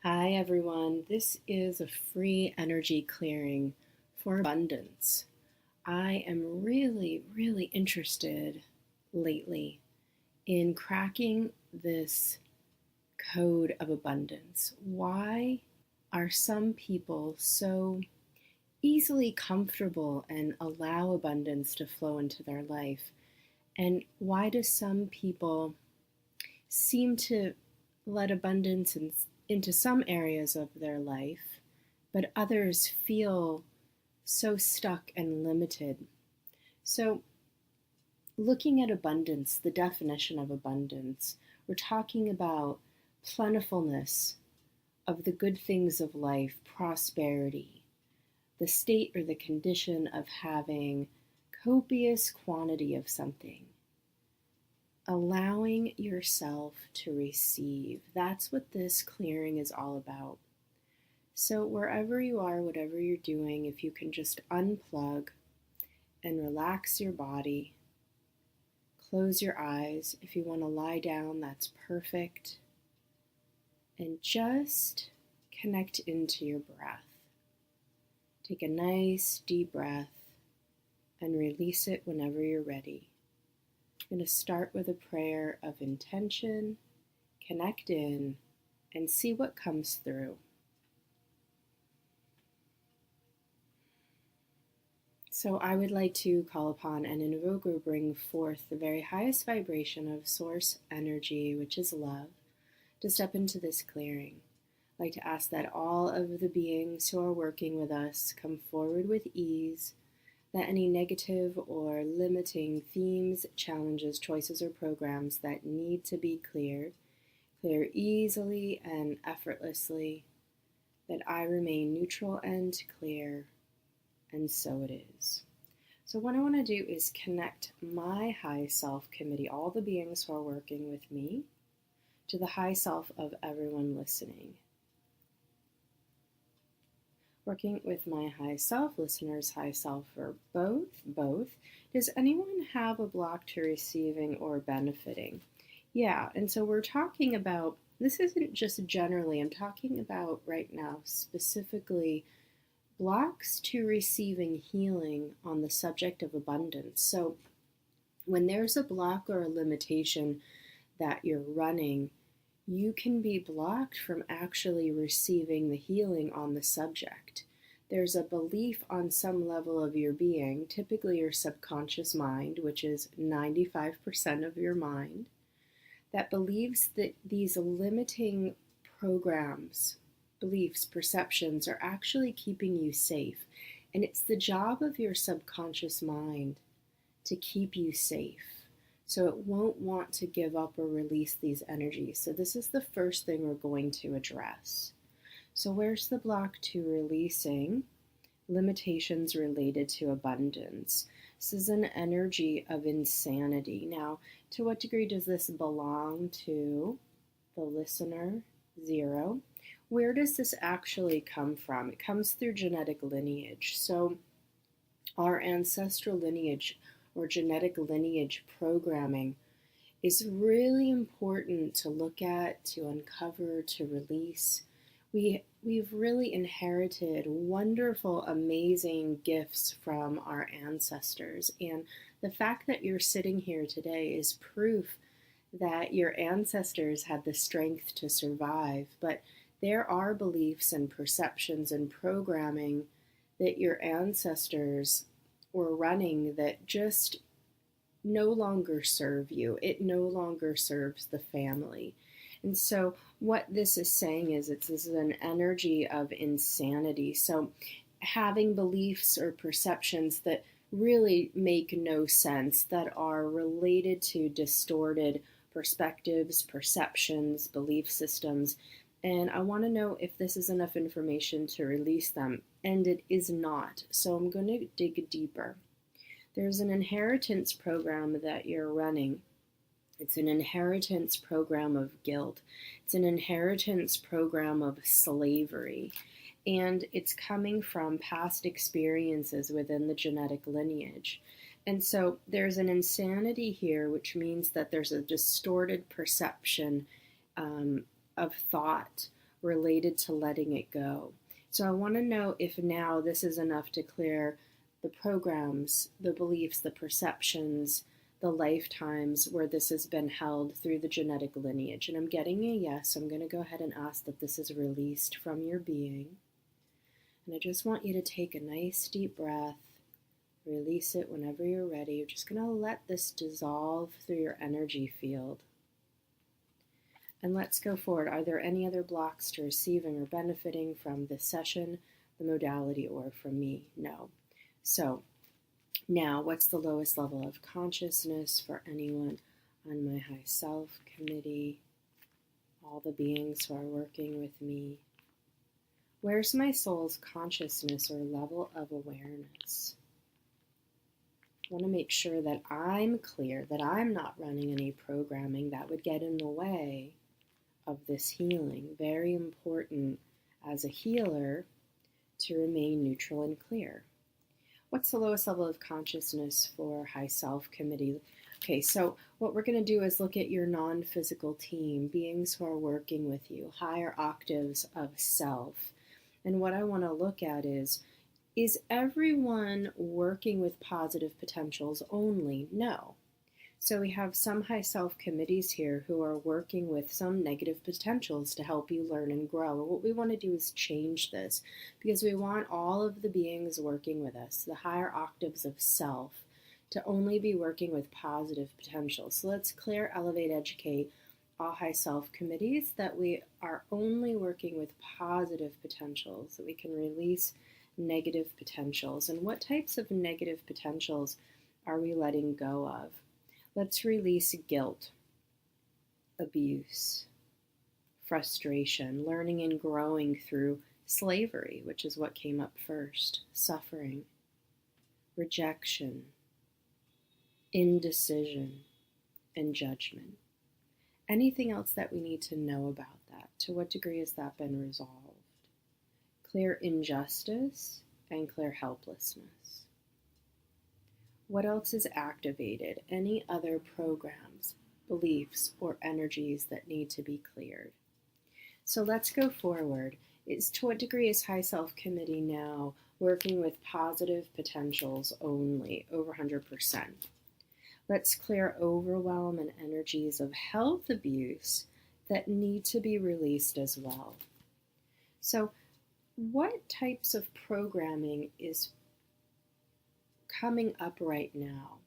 Hi, everyone. This is a free energy clearing for abundance. I am really interested lately in cracking this code of abundance. Why are some people so easily comfortable and allow abundance to flow into their life? And why do some people seem to let abundance into some areas of their life, but others feel so stuck and limited? So, looking at abundance, the definition of abundance, we're talking about plentifulness of the good things of life, prosperity, the state or the condition of having copious quantity of something. Allowing yourself to receive. That's what this clearing is all about. So, wherever you are, whatever you're doing, if you can just unplug and relax your body, close your eyes. If you want to lie down, that's perfect. And just connect into your breath. Take a nice deep breath and release it whenever you're ready. I'm going to start with a prayer of intention, connect in, and see what comes through. So I would like to call upon and invoke or bring forth the very highest vibration of source energy, which is love, to step into this clearing. I'd like to ask that all of the beings who are working with us come forward with ease, that any negative or limiting themes, challenges, choices, or programs that need to be cleared, clear easily and effortlessly, that I remain neutral and clear, and so it is. So what I want to do is connect my high self committee, all the beings who are working with me, to the high self of everyone listening. Working with my high self, listeners' high self, or both. Does anyone have a block to receiving or benefiting? Yeah, and so we're talking about, this isn't just generally, I'm talking about right now specifically blocks to receiving healing on the subject of abundance. So when there's a block or a limitation that you're running, you can be blocked from actually receiving the healing on the subject. There's a belief on some level of your being, typically your subconscious mind, which is 95% of your mind, that believes that these limiting programs, beliefs, perceptions are actually keeping you safe. And it's the job of your subconscious mind to keep you safe, so it won't want to give up or release these energies. So this is the first thing we're going to address. So where's the block to releasing limitations related to abundance? This is an energy of insanity. Now, to what degree does this belong to the listener? 0. Where does this actually come from? It comes through genetic lineage. So our ancestral lineage or genetic lineage programming is really important to look at, to uncover, to release. We've really inherited wonderful, amazing gifts from our ancestors. And the fact that you're sitting here today is proof that your ancestors had the strength to survive. But there are beliefs and perceptions and programming that your ancestors were running that just no longer serve you. It no longer serves the family. And so what this is saying is this is an energy of insanity. So having beliefs or perceptions that really make no sense, that are related to distorted perspectives, perceptions, belief systems. And I want to know if this is enough information to release them. And it is not. So I'm going to dig deeper. There's an inheritance program that you're running. It's an inheritance program of guilt. It's an inheritance program of slavery. And it's coming from past experiences within the genetic lineage. And so there's an insanity here, which means that there's a distorted perception of thought related to letting it go. So I want to know if now this is enough to clear the programs, the beliefs, the perceptions, the lifetimes where this has been held through the genetic lineage. And I'm getting a yes. I'm going to go ahead and ask that this is released from your being. And I just want you to take a nice deep breath, release it whenever you're ready. You're just going to let this dissolve through your energy field. And let's go forward. Are there any other blocks to receiving or benefiting from this session, the modality, or from me? No. So now, what's the lowest level of consciousness for anyone on my high self committee, all the beings who are working with me? Where's my soul's consciousness or level of awareness? I want to make sure that I'm clear, that I'm not running any programming that would get in the way of this healing. Very important as a healer to remain neutral and clear. What's the lowest level of consciousness for high self committee? Okay, so what we're going to do is look at your non-physical team, beings who are working with you, higher octaves of self. And what I want to look at is everyone working with positive potentials only? No. So we have some high self committees here who are working with some negative potentials to help you learn and grow. And what we want to do is change this, because we want all of the beings working with us, the higher octaves of self, to only be working with positive potentials. So let's clear, elevate, educate all high self committees that we are only working with positive potentials, that we can release negative potentials. And what types of negative potentials are we letting go of? Let's release guilt, abuse, frustration, learning and growing through slavery, which is what came up first, suffering, rejection, indecision, and judgment. Anything else that we need to know about that? To what degree has that been resolved? Clear injustice and clear helplessness. What else is activated? Any other programs, beliefs, or energies that need to be cleared? So let's go forward. To what degree is High Self Committee now working with positive potentials only, over 100%? Let's clear overwhelm and energies of health abuse that need to be released as well. So what types of programming is coming up right now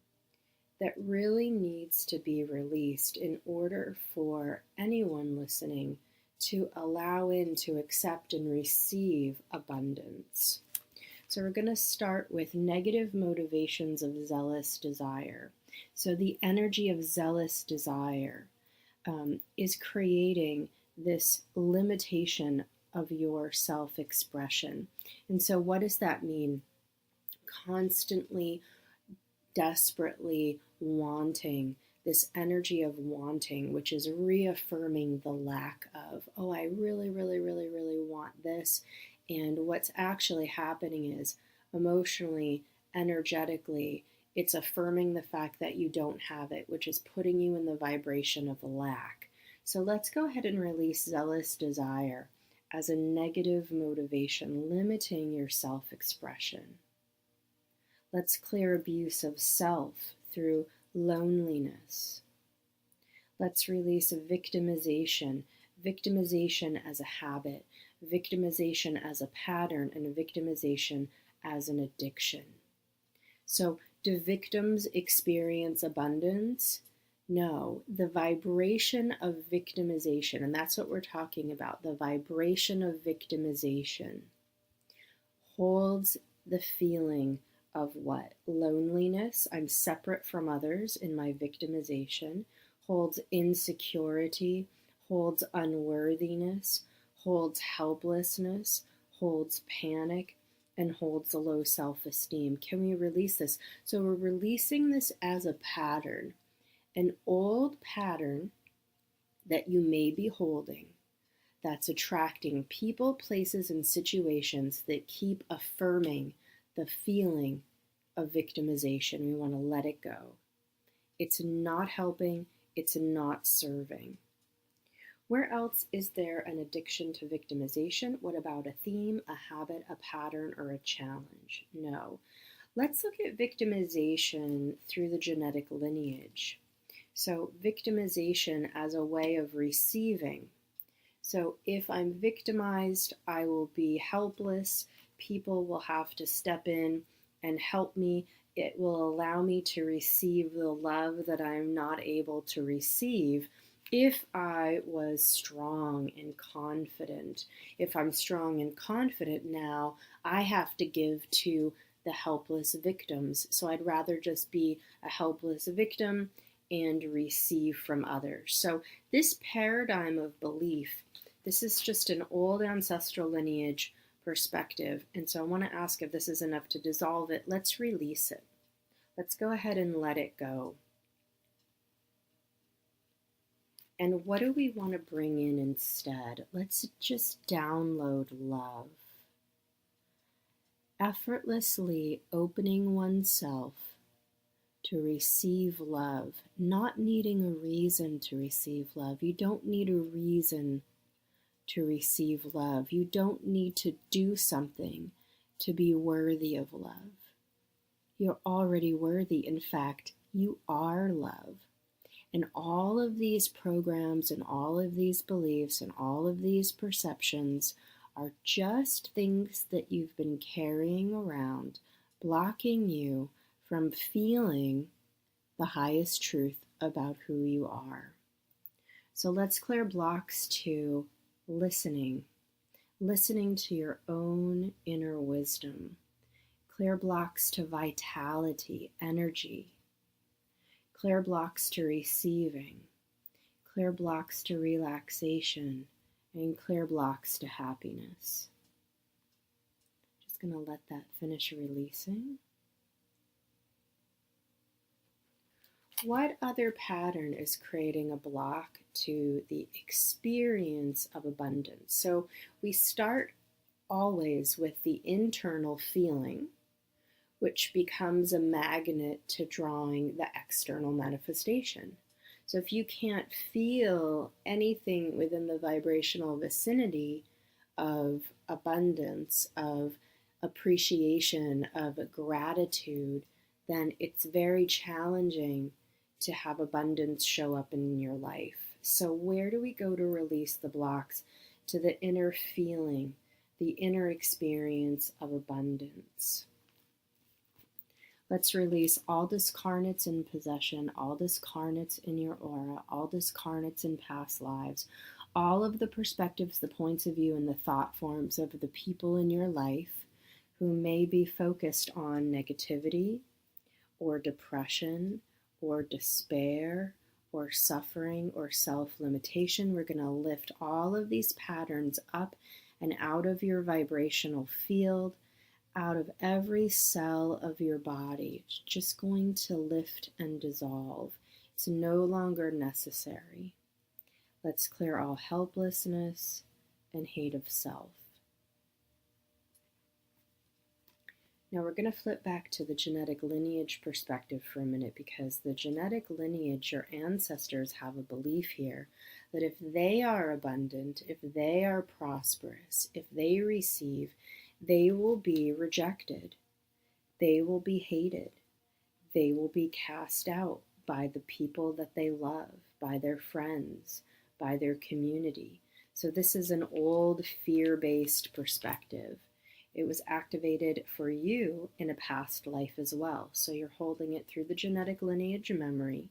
that really needs to be released in order for anyone listening to allow in, to accept and receive abundance? So we're going to start with negative motivations of zealous desire. So the energy of zealous desire is creating this limitation of your self-expression. And so what does that mean? Constantly, desperately wanting, this energy of wanting, which is reaffirming the lack of, oh, I really, really, really, really want this. And what's actually happening is emotionally, energetically, it's affirming the fact that you don't have it, which is putting you in the vibration of lack. So let's go ahead and release zealous desire as a negative motivation, limiting your self-expression. Let's clear abuse of self through loneliness. Let's release victimization, victimization as a habit, victimization as a pattern, and victimization as an addiction. So, do victims experience abundance? No, the vibration of victimization, and that's what we're talking about, the vibration of victimization holds the feeling of what? Loneliness, I'm separate from others in my victimization, holds insecurity, holds unworthiness, holds helplessness, holds panic, and holds a low self-esteem. Can we release this? So we're releasing this as a pattern, an old pattern that you may be holding that's attracting people, places, and situations that keep affirming the feeling of victimization. We want to let it go. It's not helping. It's not serving. Where else is there an addiction to victimization? What about a theme, a habit, a pattern, or a challenge? No. Let's look at victimization through the genetic lineage. So, victimization as a way of receiving. So, if I'm victimized, I will be helpless. People will have to step in and help me. It will allow me to receive the love that I'm not able to receive if I was strong and confident. If I'm strong and confident now, I have to give to the helpless victims. So I'd rather just be a helpless victim and receive from others. So this paradigm of belief, this is just an old ancestral lineage perspective. And so I want to ask if this is enough to dissolve it. Let's release it. Let's go ahead and let it go. And what do we want to bring in instead? Let's just download love. Effortlessly opening oneself to receive love, not needing a reason to receive love. You don't need a reason to receive love. You don't need to do something to be worthy of love. You're already worthy. In fact, you are love. And all of these programs and all of these beliefs and all of these perceptions are just things that you've been carrying around, blocking you from feeling the highest truth about who you are. So let's clear blocks to listening to your own inner wisdom. Clear blocks to vitality, energy. Clear blocks to receiving, clear blocks to relaxation, and clear blocks to happiness. Just going to let that finish releasing. What other pattern is creating a block to the experience of abundance? So we start always with the internal feeling, which becomes a magnet to drawing the external manifestation. So if you can't feel anything within the vibrational vicinity of abundance, of appreciation, of gratitude, then it's very challenging to have abundance show up in your life. So where do we go to release the blocks to the inner feeling, the inner experience of abundance? Let's release all discarnates in possession, all discarnates in your aura, all discarnates in past lives, all of the perspectives, the points of view, and the thought forms of the people in your life who may be focused on negativity or depression or despair or suffering or self-limitation. We're going to lift all of these patterns up and out of your vibrational field, out of every cell of your body. It's just going to lift and dissolve. It's no longer necessary. Let's clear all helplessness and hate of self. Now we're going to flip back to the genetic lineage perspective for a minute, because the genetic lineage, your ancestors have a belief here that if they are abundant, if they are prosperous, if they receive, they will be rejected. They will be hated. They will be cast out by the people that they love, by their friends, by their community. So this is an old fear-based perspective. It was activated for you in a past life as well. So you're holding it through the genetic lineage memory,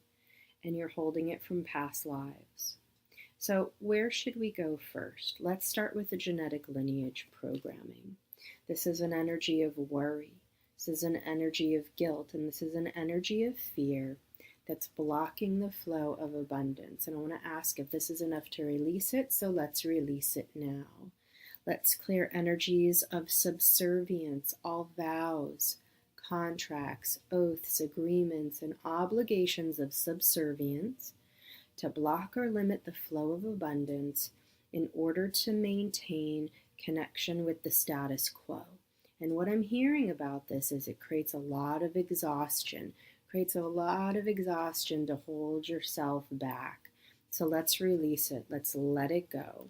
and you're holding it from past lives. So where should we go first? Let's start with the genetic lineage programming. This is an energy of worry. This is an energy of guilt, and this is an energy of fear that's blocking the flow of abundance. And I want to ask if this is enough to release it, so let's release it now. Let's clear energies of subservience, all vows, contracts, oaths, agreements, and obligations of subservience to block or limit the flow of abundance in order to maintain connection with the status quo. And what I'm hearing about this is it creates a lot of exhaustion, to hold yourself back. So let's release it. Let's let it go.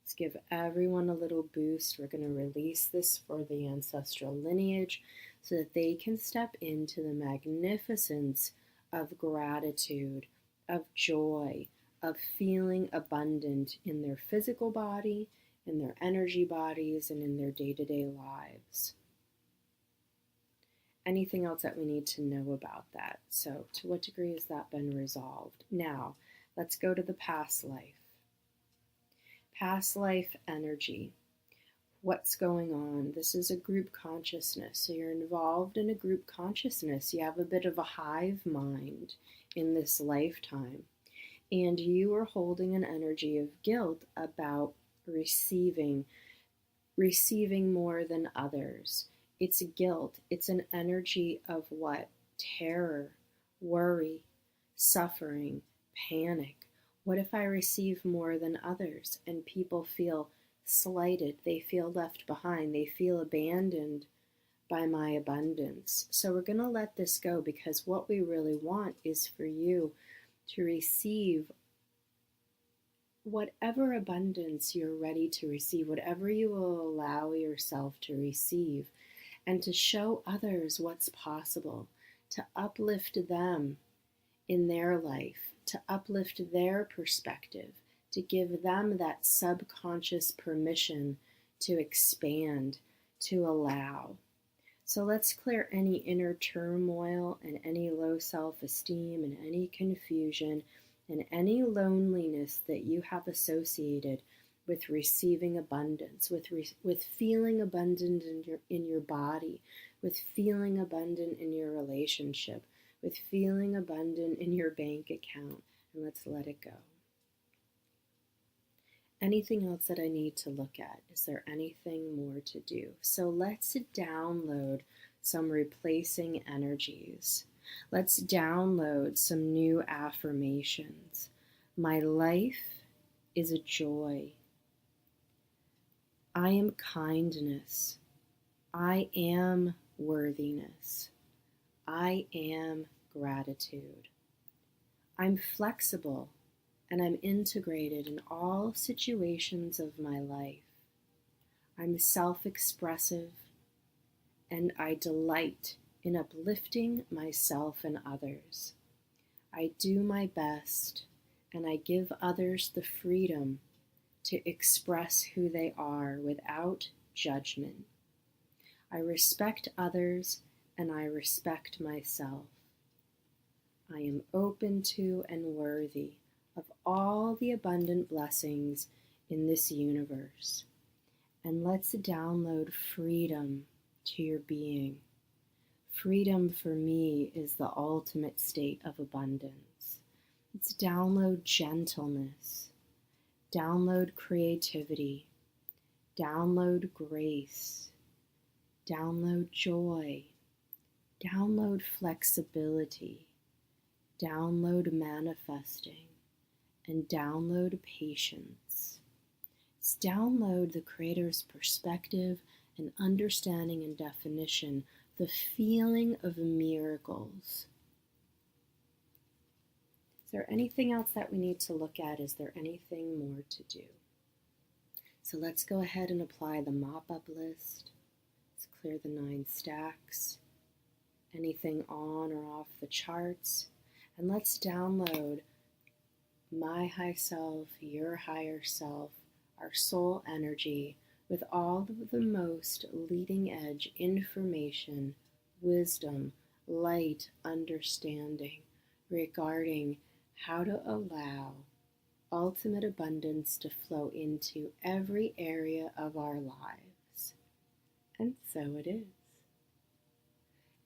Let's give everyone a little boost. We're going to release this for the ancestral lineage so that they can step into the magnificence of gratitude, of joy, of feeling abundant in their physical body, in their energy bodies, and in their day-to-day lives. Anything else that we need to know about that? So to what degree has that been resolved? Now, let's go to the past life. Past life energy. What's going on? This is a group consciousness. So you're involved in a group consciousness. You have a bit of a hive mind in this lifetime. And you are holding an energy of guilt about receiving more than others. It's guilt. It's an energy of what? Terror, worry, suffering, panic. What if I receive more than others and people feel slighted? They feel left behind. They feel abandoned by my abundance. So we're going to let this go, because what we really want is for you to receive whatever abundance you're ready to receive, whatever you will allow yourself to receive, and to show others what's possible, to uplift them in their life, to uplift their perspective, to give them that subconscious permission to expand, to allow. So let's clear any inner turmoil and any low self-esteem and any confusion and any loneliness that you have associated with receiving abundance, with feeling abundant in your body, with feeling abundant in your relationship, with feeling abundant in your bank account. And let's let it go. Anything else that I need to look at? Is there anything more to do? So let's download some replacing energies. Let's download some new affirmations. My life is a joy. I am kindness. I am worthiness. I am gratitude. I'm flexible and I'm integrated in all situations of my life. I'm self-expressive and I delight in uplifting myself and others. I do my best and I give others the freedom to express who they are without judgment. I respect others and I respect myself. I am open to and worthy of all the abundant blessings in this universe. And let's download freedom to your being. Freedom for me is the ultimate state of abundance. Let's download gentleness, download creativity, download grace, download joy, download flexibility, download manifesting, and download patience. Let's download the Creator's perspective and understanding and definition, the feeling of miracles. Is there anything else that we need to look at? Is there anything more to do? So let's go ahead and apply the mop-up list. Let's clear the 9 stacks, anything on or off the charts, and let's download my high self, your higher self, our soul energy, with all of the most leading edge information, wisdom, light, understanding regarding how to allow ultimate abundance to flow into every area of our lives. And so it is.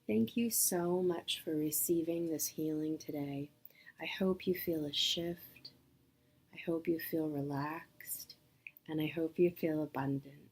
Thank you so much for receiving this healing today. I hope you feel a shift. I hope you feel relaxed. And I hope you feel abundant.